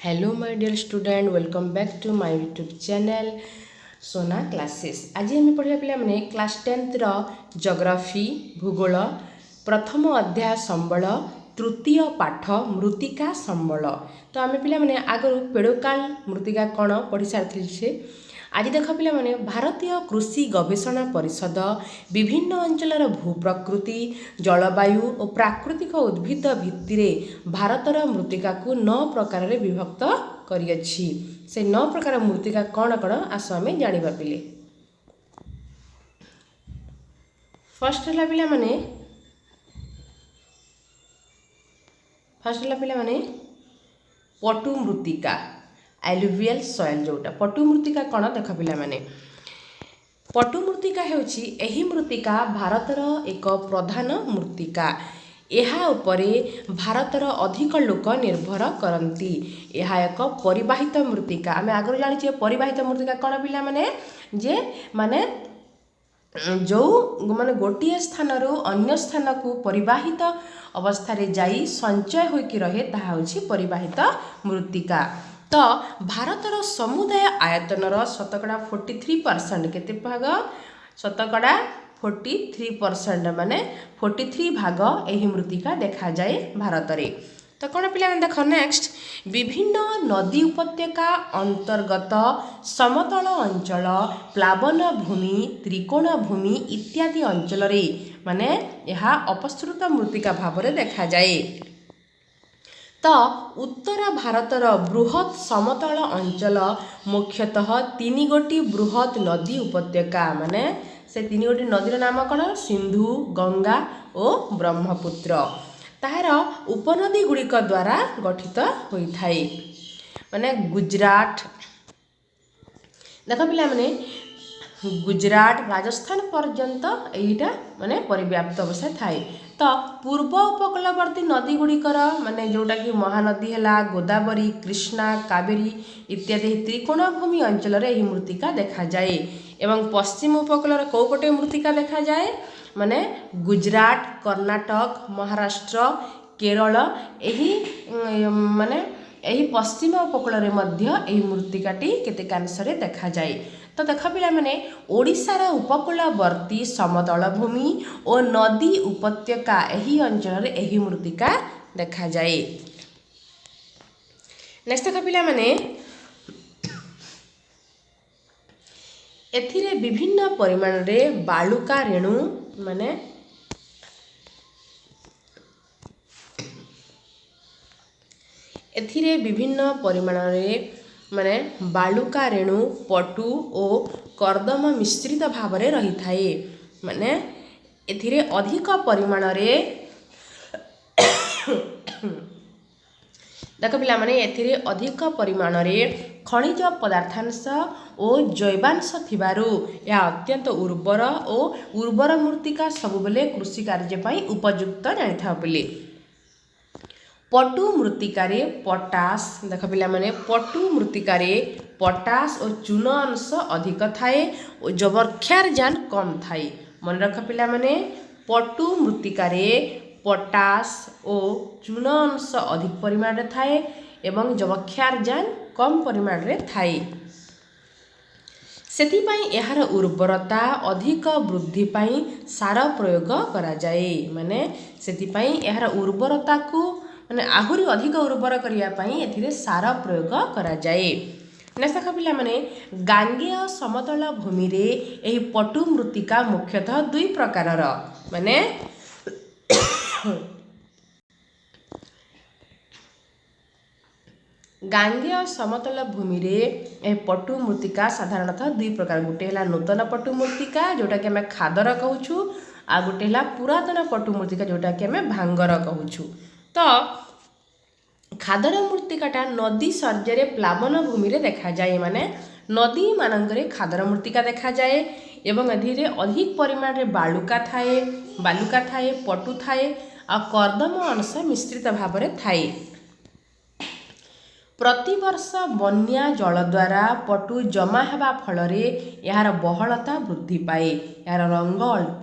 Hello my dear student welcome back to my YouTube channel Sona classes. आज आम पढ़ा पे क्लास 10th जियोग्राफी भूगोल प्रथम अध्याय संबल तृतीय पाठ मृत्तिका संबल। तो आम पे आगु पेड़ोकाल मृत्तिका कौन पढ़ी सारी से आज देख पे भारतीय कृषि गवेषणा परिषद विभिन्न अंचलर भूप्रकृति जलवायु और प्राकृतिक उद्भिद भित्तिरे भारतर मृत्तिका को 9 प्रकार विभक्त करियछि। से 9 प्रकार मृत्तिका कौन कौन आस आम जानिबा पिले। फर्स्ट है पिला माने पटु मृत्तिका एलुवियल सॉइल जोटा पटु मृत्तिका कौन देख पिला माने पटु मृत्तिका हेउछि एही मृत्तिका भारतर एक प्रधान मृत्तिका। एहा उपरे भारतर अधिक लोक निर्भर करती। यह एक परिवाहित मृत्तिका। आम आगु जानी परिवाहित मृत्तिका कौन पिला माने जे माने जो माने गोटे स्थान रु अन्य स्थान को परिवाहित अवस्था रे जाई संचय होइकी रहे ताहा होछि परिवाहित मृत्तिका। तो भारतर समुदाय आयतनर शतकड़ा 43% केते भाग शतकड़ा 43% माने 43 भाग एही मृत्तिका देखा जाए भारत रे। तो कौन पिला देख नेक्स्ट विभिन्न नदी उपत्यका अंतर्गत समतल अंचल प्लावन भूमि त्रिकोण भूमि इत्यादि अंचल रे माने यह अपसृत मृत्तिका भाव रे देखा जाए। तो उत्तर भारतर बृहत समतल अंचल मुख्यतः 3 गोटी बृहत नदी उपत्यका माने से 3 गोटी नदीर नाम कौन सिंधु गंगा और ब्रह्मपुत्र ताहार उपनदी गुड़िक द्वारा गठित होइथाए। माने गुजरात देख पिला माने गुजरात राजस्थान पर्यंत एटा माने परिव्याप्त अवस्था थाए। तो पूर्व उपकूलवर्ती नदी गुड़िकर माने जोटा कि महानदी है गोदावरी कृष्णा कावेरी इत्यादि त्रिकोण भूमि अंचल रे एही मृत्तिका देखा जाए। एवं पश्चिम उपकूलर कौ गोटे मृत्तिका देखा जाए माने गुजरात कर्नाटक महाराष्ट्र केरल एही माने एही पश्चिम उपकूल रे मध्य एही मृत्तिकाटी केतेकांश रे देखा जाए। तो देख पिला माने ओडिशार उपकूलवर्ती समतल भूमि और नदी उपत्यका एही अंचल रे एही मृत्तिका देखा जाए। नेक्स्ट देख पिला माने एथिरे विभिन्न परिमाण रे बालुका रेणु माने एथिरे विभिन्न परिमाण रे माने बालुका रेणु पटु और कर्दम मिश्रित भाव रे रही थाए। माने एथिरे अधिक परिमाण रे देख पिला माने एथिरे अधिक परिमाण रे खनिज पदार्थांश और जैवांश थिबारु या अत्यंत उर्वर और उर्वर मृत्तिका सब बेले कृषि कार्य पई उपयुक्त जानि था बोले। पटु मृत्तिकारे पोटास देख पिला माने पटु मृत्तिकारे पोटास और चून अंश अधिक थाए और जबरक्षारजान कम थाए। मन रख पिला माने पटु मृत्तिकारे पोटास और चून अंश अधिक परिमाण रे थाए एवं जबरक्षारजान कम परिमाण रे थाए। सेथिपाई एहार उर्वरता अधिक वृद्धि पाई सार प्रयोग करा जाए। माने सेथिपाई एहार उर्वरता को माने आहुरी अधिक उर्वर करिया पाई एथिरे सार प्रयोग करा जाए। नेक्स्ट देख पिला माने गांगेय समतल भूमि रे एही पटु मृत्तिका मुख्यतः 2 प्रकारर माने गांगेय समतल भूमि रे ए पटु मृत्तिका साधारणतः 2 प्रकार गोटे हला नूतन पटु मृत्तिका जोटा कि हमें खादर कहूछु आ गोटे हला पुरातन पटु मृत्तिका जोटा कि हमें भांगर कहूछु। तो खादर मृत्तिकाटा नदी सर्जरे प्लावन भूमि रे देखा जाए। माने नदी मानंगरे खादर मृत्तिका देखा जाए एवं एधिरे अधिक परिमाण रे बालुका थाए पटु थाए आ कर्दम अंश मिश्रित भाव रे थाए। प्रतिवर्ष बन्या जल द्वारा पटु जमा हेबा फल रे यार बहलता वृद्धि पाए यार रंग अल्प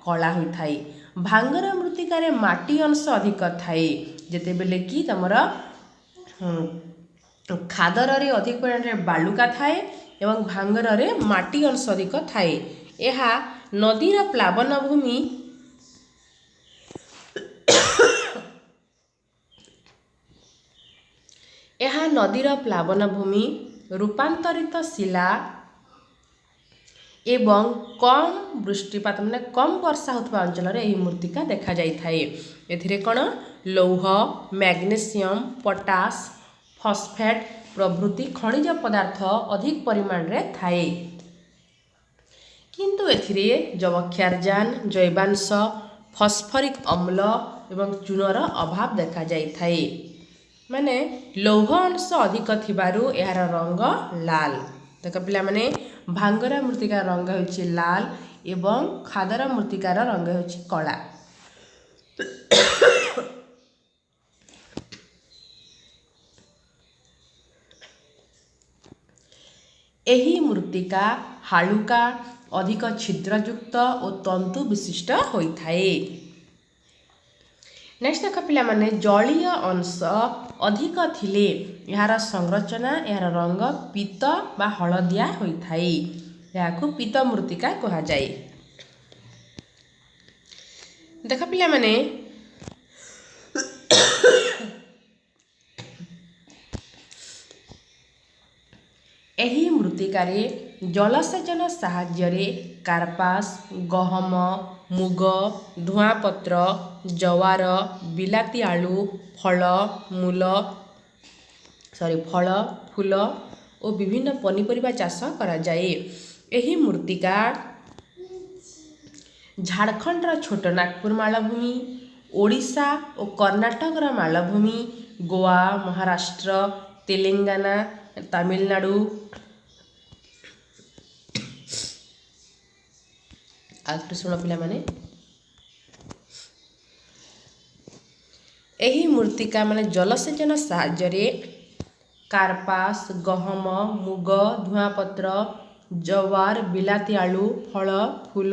कला होई थाए। भांगर मृत्तिकारे माटी अंश अधिक थाए जेते बेले कि तमरा ଖାଦରରେ ଅଧିକ ପରିମାଣରେ ବାଲୁକା ଥାଏ ଏବଂ ଭାଙ୍ଗରରେ ମାଟି ଅଂଶ ଅଧିକ ଥାଏ। ଏହା ନଦୀର ପ୍ଲାବନ ଭୂମି ଏହା ନଦୀର ପ୍ଲାବନ ଭୂମି, ରୂପାନ୍ତରିତ ଶିଲା ଏବଂ କମ୍ ବୃଷ୍ଟିପାତ ମାନେ କମ୍ ବର୍ଷା ହେଉଥିବା ଅଞ୍ଚଳରେ ଏହି ମୃତ୍ତିକା ଦେଖାଯାଇଥାଏ। ଏଥିରେ କ'ଣ ଲୌହ, ମ୍ୟାଗ୍ନେସିୟମ୍, ପଟାସ୍, ଫସ୍ଫେଟ୍ ପ୍ରଭୃତି ଖଣିଜ ପଦାର୍ଥ ଅଧିକ ପରିମାଣରେ ଥାଏ। କିନ୍ତୁ ଏଥିରେ ଯବକ୍ଷାରଜାନ, ଜୈବାଂଶ, ଫସ୍ଫରିକ୍ ଅମ୍ଳ ଏବଂ ଚୂନର ଅଭାବ ଦେଖାଯାଇଥାଏ। ମାନେ ଲୌହ ଅଂଶ ଅଧିକ ଥିବାରୁ ଏହାର ରଙ୍ଗ ଲାଲ। ଦେଖ ପିଲାମାନେ, ଭାଙ୍ଗର ମୃତ୍ତିକାର ରଙ୍ଗ ହେଉଛି ଲାଲ ଏବଂ ଖାଦର ମୃତ୍ତିକାର ରଙ୍ଗ ହେଉଛି କଳା। ଏହି ମୃତ୍ତିକା ହାଲୁକା, ଅଧିକ ଛିଦ୍ରଯୁକ୍ତ ଓ ତନ୍ତୁ ବିଶିଷ୍ଟ ହୋଇଥାଏ। ନେକ୍ସଟ ଦେଖ ପିଲାମାନେ, ଜଳୀୟ ଅଂଶ ଅଧିକ ଥିଲେ ଏହାର ସଂରଚନା, ଏହାର ରଙ୍ଗ ପୀତ ବା ହଳଦିଆ ହୋଇଥାଏ। ଏହାକୁ ପୀତ ମୃତ୍ତିକା କୁହାଯାଏ। ଦେଖ ପିଲାମାନେ, ଏହି ମୃତ୍ତିକାରେ ଜଳସେଚନ ସାହାଯ୍ୟରେ କାର୍ପାସ, ଗହମ, ମୁଗ, ଧୂଆଁପତ୍ର, ଜୱାର, ବିଲାତି ଆଳୁ, ଫଳ, ଫୁଲ ଓ ବିଭିନ୍ନ ପନିପରିବା ଚାଷ କରାଯାଏ। ଏହି ମୃତ୍ତିକା ଝାଡ଼ଖଣ୍ଡର ଛୋଟ ନାଗପୁର ମାଳଭୂମି, ଓଡ଼ିଶା ଓ କର୍ଣ୍ଣାଟକର ମାଳଭୂମି, ଗୋଆ, ମହାରାଷ୍ଟ୍ର, ତେଲେଙ୍ଗାନା, ତାମିଲନାଡୁ ଆଉଥରେ ଶୁଣ ପିଲାମାନେ, ଏହି ମୃତ୍ତିକା ମାନେ ଜଳସେଚନ ସାହାଯ୍ୟରେ କାର୍ପାସ, ଗହମ, ମୁଗ, ଧୂଆଁପତ୍ର, ଜୱାର, ବିଲାତି ଆଳୁ, ଫଳ, ଫୁଲ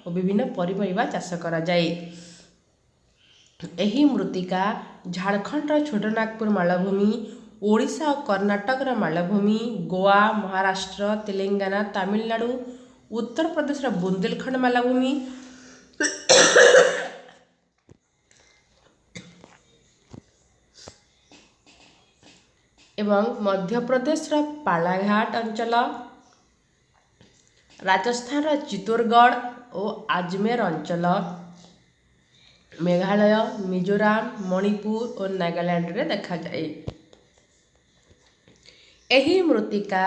ଓ ବିଭିନ୍ନ ପନିପରିବା ଚାଷ କରାଯାଏ। ଏହି ମୃତ୍ତିକା ଝାଡ଼ଖଣ୍ଡର ଛୋଟ ନାଗପୁର ମାଳଭୂମି, ଓଡ଼ିଶା ଓ କର୍ଣ୍ଣାଟକର ମାଳଭୂମି, ଗୋଆ, ମହାରାଷ୍ଟ୍ର, ତେଲେଙ୍ଗାନା, ତାମିଲନାଡୁ, ଉତ୍ତରପ୍ରଦେଶର ବୁନ୍ଦେଲଖଣ୍ଡ ମାଳଭୂମି ଏବଂ ମଧ୍ୟପ୍ରଦେଶର ପାଲାଘାଟ ଅଞ୍ଚଳ, ରାଜସ୍ଥାନର ଚିତ୍ତୋରଗଡ଼ ଓ ଆଜମେର ଅଞ୍ଚଳ, ମେଘାଳୟ, ମିଜୋରାମ, ମଣିପୁର ଓ ନାଗାଲାଣ୍ଡରେ ଦେଖାଯାଏ। ଏହି ମୃତ୍ତିକା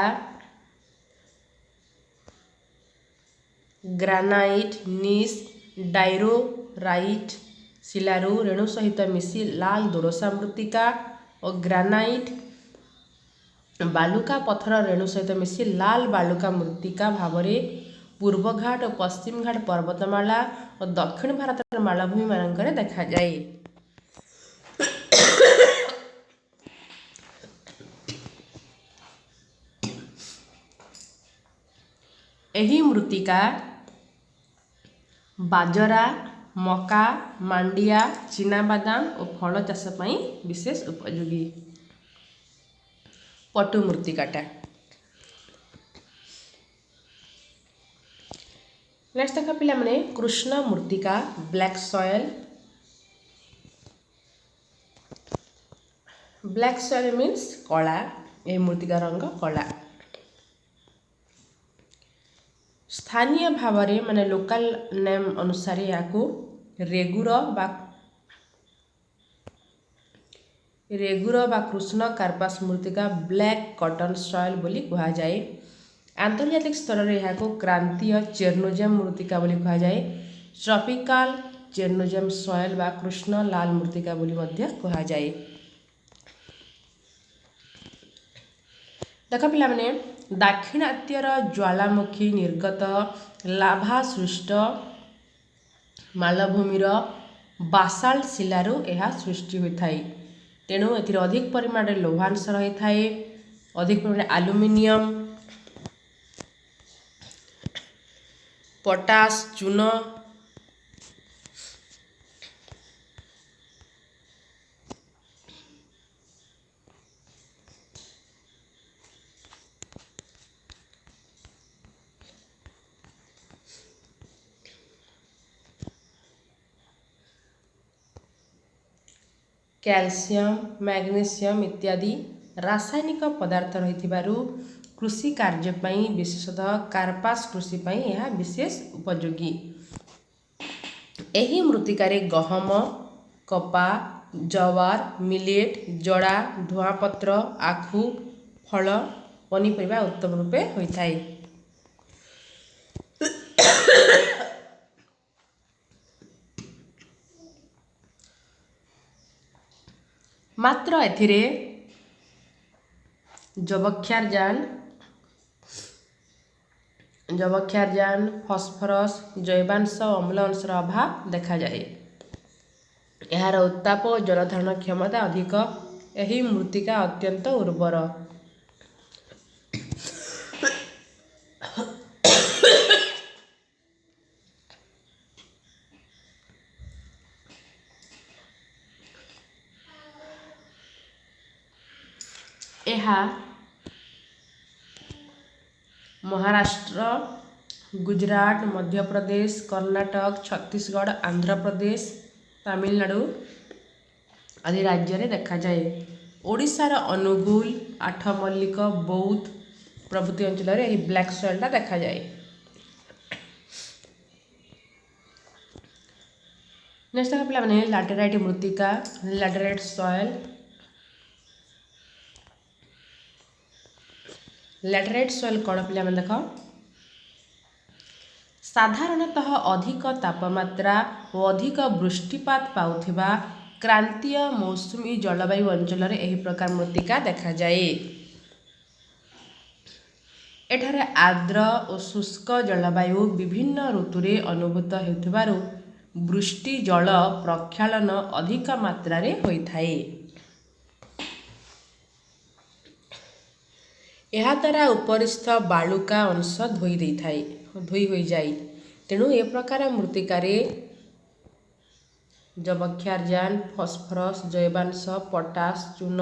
ଗ୍ରାନାଇଟ୍, ନିସ୍, ଡାଇରୋରାଇଟ୍ ଶିଳାରୁ ରେଣୁ ସହିତ ମିଶି ଲାଲ ଦୋରସା ମୃତ୍ତିକା ଓ ଗ୍ରାନାଇଟ୍ ବାଲୁକା ପଥର ରେଣୁ ସହିତ ମିଶି ଲାଲ ବାଲୁକା ମୃତ୍ତିକା ଭାବରେ ପୂର୍ବଘାଟ ଓ ପଶ୍ଚିମଘାଟ ପର୍ବତମାଳା ଓ ଦକ୍ଷିଣ ଭାରତର ମାଳଭୂମି ମାନଙ୍କରେ ଦେଖାଯାଏ। ଏହି ମୃତ୍ତିକା ବାଜରା, ମକା, ମାଣ୍ଡିଆ, ଚିନାବାଦାମ ଓ ଫଳ ଚାଷ ପାଇଁ ବିଶେଷ ଉପଯୋଗୀ। ପଟୁ ମୃତ୍ତିକାଟା। ନେକ୍ସଟ ଦେଖ ପିଲାମାନେ, କୃଷ୍ଣ ମୃତ୍ତିକା, black soil. Black soil means କଳା। ଏହି ମୃତ୍ତିକା ରଙ୍ଗ କଳା। ସ୍ଥାନୀୟ ଭାବରେ ମାନେ ଲୋକାଲ ନେମ୍ ଅନୁସାରେ ଏହାକୁ ରେଗୁର ବା କୃଷ୍ଣ କାର୍ପାସ ମୃତ୍ତିକା, ବ୍ଲାକ୍ କଟନ ସଏଲ ବୋଲି କୁହାଯାଏ। ଆନ୍ତର୍ଜାତିକ ସ୍ତରରେ ଏହାକୁ କ୍ରାନ୍ତୀୟ ଚେର୍ନୋଜେମ୍ ମୃତ୍ତିକା ବୋଲି କୁହାଯାଏ। ଟ୍ରପିକାଲ ଚେର୍ନୋଜେମ୍ ସଏଲ ବା କୃଷ୍ଣ ଲାଲ ମୃତ୍ତିକା ବୋଲି ମଧ୍ୟ କୁହାଯାଏ। ଦେଖ ପିଲାମାନେ, ଦାକ୍ଷିଣାତ୍ୟର ଜ୍ୱାଳାମୁଖୀ ନିର୍ଗତ ଲାଭା ସୃଷ୍ଟ ମାଳଭୂମିର ବାସାଲ୍ଟ ଶିଳାରୁ ଏହା ସୃଷ୍ଟି ହୋଇଥାଏ। ତେଣୁ ଏଥିରେ ଅଧିକ ପରିମାଣରେ ଲୌହାଂଶ ରହିଥାଏ, ଅଧିକ ପରିମାଣରେ ଆଲୁମିନିୟମ, ପଟାସ, ଚୂନ କ୍ୟାଲସିୟମ, ମ୍ୟାଗ୍ନେସିୟମ ଇତ୍ୟାଦି ରାସାୟନିକ ପଦାର୍ଥ ରହିଥିବାରୁ କୃଷି କାର୍ଯ୍ୟ ପାଇଁ ବିଶେଷତଃ କାର୍ପାସ କୃଷି ପାଇଁ ଏହା ବିଶେଷ ଉପଯୋଗୀ। ଏହି ମୃତ୍ତିକାରେ ଗହମ, କପା, ଜୱାର, ମିଲେଟ୍, ଜଡ଼ା, ଧୂଆଁପତ୍ର, ଆଖୁ, ଫଳ, ପନିପରିବା ଉତ୍ତମ ରୂପେ ହୋଇଥାଏ। ମାତ୍ର ଏଥିରେ ଯବକ୍ଷାରଜାନ, ଫସ୍ଫରସ୍, ଜୈବାଂଶ ଓ ଅମ୍ଳ ଅଂଶର ଅଭାବ ଦେଖାଯାଏ। ଏହାର ଉତ୍ତାପ ଓ ଜଳ ଧାରଣ କ୍ଷମତା ଅଧିକ। ଏହି ମୃତ୍ତିକା ଅତ୍ୟନ୍ତ ଉର୍ବର। ଏହା ମହାରାଷ୍ଟ୍ର, ଗୁଜରାଟ, ମଧ୍ୟପ୍ରଦେଶ, କର୍ଣ୍ଣାଟକ, ଛତିଶଗଡ଼, ଆନ୍ଧ୍ରପ୍ରଦେଶ, ତାମିଲନାଡୁ ଆଦି ରାଜ୍ୟରେ ଦେଖାଯାଏ। ଓଡ଼ିଶାର ଅନୁଗୁଳ, ଆଠମଲ୍ଲିକ, ବୌଦ୍ଧ ପ୍ରଭୃତି ଅଞ୍ଚଳରେ ଏହି ବ୍ଲାକ୍ ସଏଲଟା ଦେଖାଯାଏ। ନେକ୍ସଟ ଦେଖ ପିଲାମାନେ ଲାଟେରାଇଟ ମୃତ୍ତିକା, ଲାଟେରାଇଟ ସଏଲ। ଲାଟେରାଇଟ ସଏଲ କ'ଣ ପିଲାମାନେ ଦେଖ, ସାଧାରଣତଃ ଅଧିକ ତାପମାତ୍ରା ଓ ଅଧିକ ବୃଷ୍ଟିପାତ ପାଉଥିବା କ୍ରାନ୍ତୀୟ ମୌସୁମୀ ଜଳବାୟୁ ଅଞ୍ଚଳରେ ଏହି ପ୍ରକାର ମୃତ୍ତିକା ଦେଖାଯାଏ। ଏଠାରେ ଆର୍ଦ୍ର ଓ ଶୁଷ୍କ ଜଳବାୟୁ ବିଭିନ୍ନ ଋତୁରେ ଅନୁଭୂତ ହେଉଥିବାରୁ ବୃଷ୍ଟି ଜଳ ପ୍ରକ୍ଷାଳନ ଅଧିକ ମାତ୍ରାରେ ହୋଇଥାଏ। ଏହାଦ୍ୱାରା ଉପରିସ୍ଥ ବାଲୁକା ଅଂଶ ଧୋଇ ହୋଇଯାଏ। ତେଣୁ ଏ ପ୍ରକାର ମୃତ୍ତିକାରେ ଯବକ୍ଷାରଜାନ, ଫସ୍ଫରସ୍, ଜୈବାଂଶ, ପଟାସ, ଚୂନ,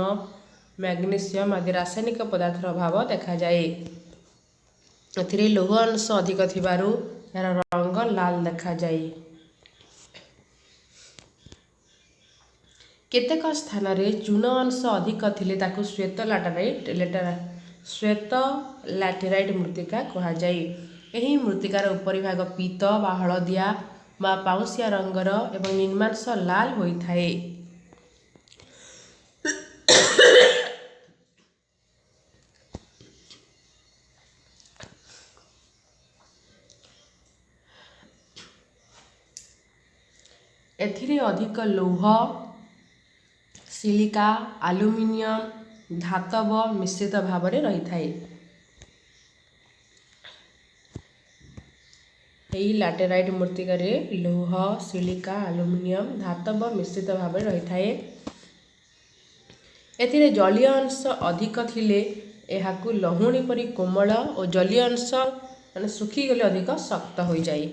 ମ୍ୟାଗ୍ନେସିୟମ ଆଦି ରାସାୟନିକ ପଦାର୍ଥର ଅଭାବ ଦେଖାଯାଏ। ଏଥିରେ ଲୌହ ଅଂଶ ଅଧିକ ଥିବାରୁ ଏହାର ରଙ୍ଗ ଲାଲ ଦେଖାଯାଏ। କେତେକ ସ୍ଥାନରେ ଚୂନ ଅଂଶ ଅଧିକ ଥିଲେ ତାକୁ ଶ୍ୱେତ ଲାଟେରାଇଟ ମୃତ୍ତିକା କୁହାଯାଏ। ଏହି ମୃତ୍ତିକାର ଉପରିଭାଗ ପୀତ ବା ହଳଦିଆ ବା ପାଉଁଶିଆ ରଙ୍ଗର ଏବଂ ନିମ୍ନାଂଶ ଲାଲ ହୋଇଥାଏ। ଏଥିରେ ଅଧିକ ଲୌହ, ସିଲିକା, ଆଲୁମିନିୟମ, ଧାତବ ମିଶ୍ରିତ ଭାବରେ ରହିଥାଏ। ଏହି ଲାଟେରାଇଟ ମୃତ୍ତିକାରେ ଲୌହ, ସିଲିକା, ଆଲୁମିନିୟମ, ଧାତବ ମିଶ୍ରିତ ଭାବରେ ରହିଥାଏ। ଏଥିରେ ଜଳୀୟ ଅଂଶ ଅଧିକ ଥିଲେ ଏହାକୁ ଲହୁଣୀ ପରି କୋମଳ ଓ ଜଳୀୟ ଅଂଶ ଶୁଖିଗଲେ ଅଧିକ ଶକ୍ତ ହୋଇଯାଏ।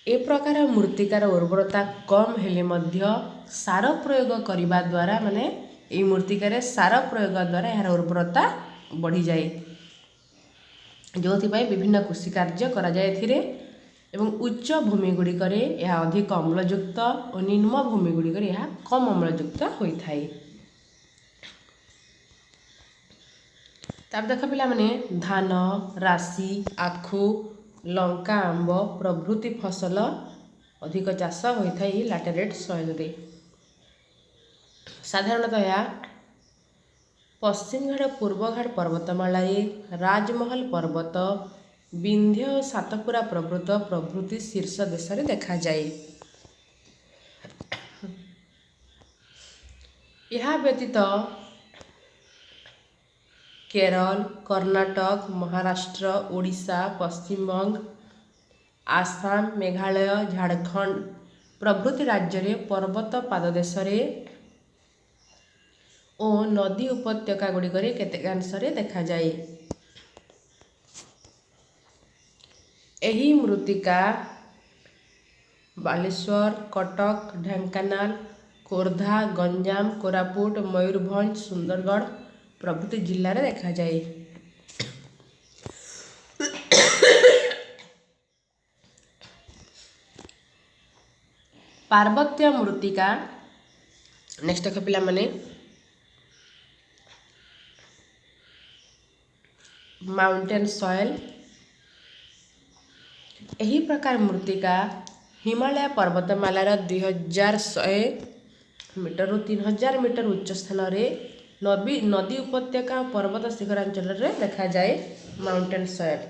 ଏ ପ୍ରକାର ମୃତ୍ତିକାର ଉର୍ବରତା କମ୍ ହେଲେ ମଧ୍ୟ ସାର ପ୍ରୟୋଗ କରିବା ଦ୍ୱାରା ଏହି ମୃତ୍ତିକାରେ ସାର ପ୍ରୟୋଗ ଦ୍ୱାରା ଏହାର ଉର୍ବରତା ବଢ଼ିଯାଏ, ଯେଉଁଥିପାଇଁ ବିଭିନ୍ନ କୃଷି କାର୍ଯ୍ୟ କରାଯାଏ ଏଥିରେ। ଏବଂ ଉଚ୍ଚ ଭୂମି ଗୁଡ଼ିକରେ ଏହା ଅଧିକ ଅମ୍ଳଯୁକ୍ତ ଓ ନିମ୍ନ ଭୂମି ଗୁଡ଼ିକରେ ଏହା କମ୍ ଅମ୍ଳଯୁକ୍ତ ହୋଇଥାଏ। ତାପରେ ଦେଖ ପିଲାମାନେ ଧାନ, ରାଶି, ଆଖୁ, ଲଙ୍କା, ଆମ୍ବ ପ୍ରଭୃତି ଫସଲ ଅଧିକ ଚାଷ ହୋଇଥାଏ ଏହି ଲାଟେରାଇଟ ସଏଲରେ। ସାଧାରଣତଃ ଏହା ପଶ୍ଚିମଘାଟ ପୂର୍ବଘାଟ ପର୍ବତମାଳାରେ ରାଜମହଲ ପର୍ବତ, ବିନ୍ଧ୍ୟ ଓ ସାତପୁରା ପର୍ବତ ପ୍ରଭୃତି ଶୀର୍ଷ ଦେଶରେ ଦେଖାଯାଏ। ଏହା ବ୍ୟତୀତ କେରଳ, କର୍ଣ୍ଣାଟକ, ମହାରାଷ୍ଟ୍ର, ଓଡ଼ିଶା, ପଶ୍ଚିମବଙ୍ଗ, ଆସାମ, ମେଘାଳୟ, ଝାଡ଼ଖଣ୍ଡ ପ୍ରଭୃତି ରାଜ୍ୟରେ ପର୍ବତ ପାଦଦେଶରେ ଓ ନଦୀ ଉପତ୍ୟକା ଗୁଡ଼ିକରେ କେତେକାଂଶରେ ଦେଖାଯାଏ। ଏହି ମୃତ୍ତିକା ବାଲେଶ୍ୱର, କଟକ, ଢେଙ୍କାନାଳ, ଖୋର୍ଦ୍ଧା, ଗଞ୍ଜାମ, କୋରାପୁଟ, ମୟୂରଭଞ୍ଜ, ସୁନ୍ଦରଗଡ଼ ପ୍ରଭୃତି ଜିଲ୍ଲାରେ ଦେଖାଯାଏ। पार्वत्य मृत्तिका नेक्स्ट देख पिला माने माउंटेन सॉइल यही प्रकार मृत्तिका हिमालय पर्वतमालार 2100 मीटर रु 3000 मीटर उच्च स्थान रे नदी उपत्यका पर्वत शिखरांचल रे देखा जाए माउंटेन सॉइल।